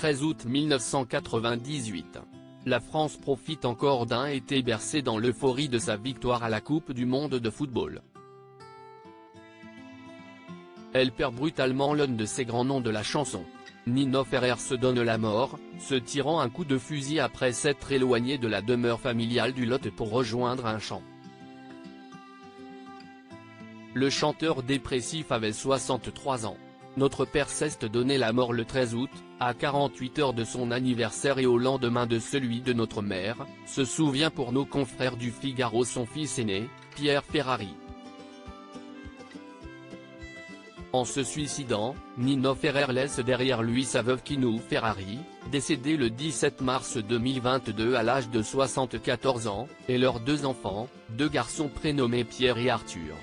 13 août 1998. La France profite encore d'un été bercé dans l'euphorie de sa victoire à la Coupe du monde de football. Elle perd brutalement l'un de ses grands noms de la chanson. Nino Ferrer se donne la mort, se tirant un coup de fusil après s'être éloigné de la demeure familiale du Lot pour rejoindre un champ. Le chanteur dépressif avait 63 ans. Notre père s'est donné la mort le 13 août, à 48 heures de son anniversaire et au lendemain de celui de notre mère, se souvient pour nos confrères du Figaro son fils aîné, Pierre Ferrari. En se suicidant, Nino Ferrer laisse derrière lui sa veuve Kinou Ferrari, décédée le 17 mars 2022 à l'âge de 74 ans, et leurs 2 enfants, 2 garçons prénommés Pierre et Arthur.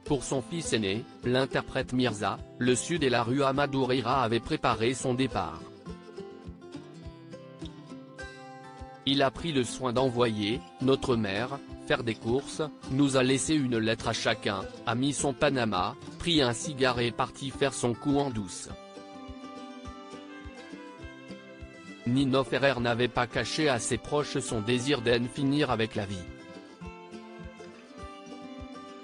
Pour son fils aîné, l'interprète Mirza, le Sud et la rue Amadou Rira avaient préparé son départ. Il a pris le soin d'envoyer, notre mère, faire des courses, nous a laissé une lettre à chacun, a mis son Panama, pris un cigare et est parti faire son coup en douce. Nino Ferrer n'avait pas caché à ses proches son désir d'en finir avec la vie.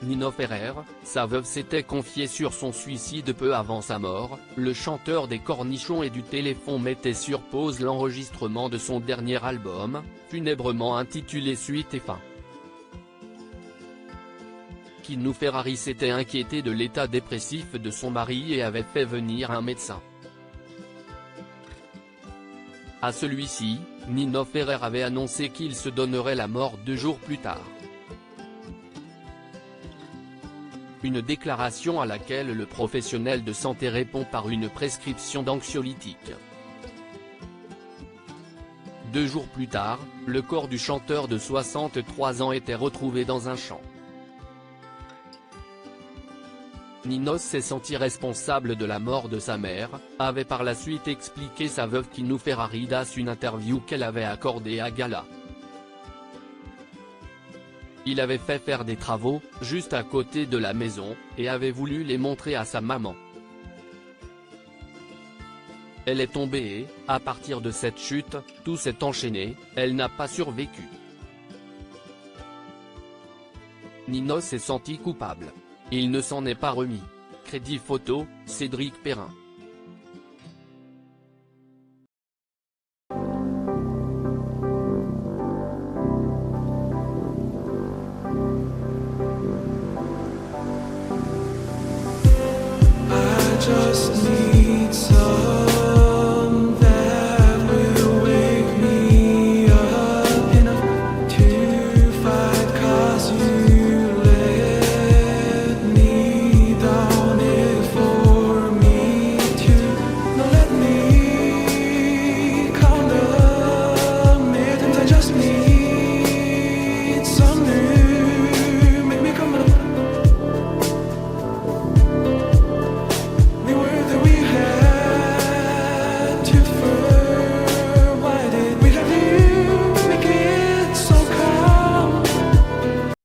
Nino Ferrer, sa veuve s'était confiée sur son suicide peu avant sa mort. Le chanteur des Cornichons et du Téléphone mettait sur pause l'enregistrement de son dernier album, funèbrement intitulé Suite et Fin. Kinou Ferrari s'était inquiété de l'état dépressif de son mari et avait fait venir un médecin. À celui-ci, Nino Ferrer avait annoncé qu'il se donnerait la mort 2 jours plus tard. Une déclaration à laquelle le professionnel de santé répond par une prescription d'anxiolytiques. 2 jours plus tard, le corps du chanteur de 63 ans était retrouvé dans un champ. Nino s'est senti responsable de la mort de sa mère, avait par la suite expliqué sa veuve Kinou Ferrari dans une interview qu'elle avait accordée à Gala. Il avait fait faire des travaux, juste à côté de la maison, et avait voulu les montrer à sa maman. Elle est tombée et, à partir de cette chute, tout s'est enchaîné, elle n'a pas survécu. Nino s'est senti coupable. Il ne s'en est pas remis. Crédit photo, Cédric Perrin. Just need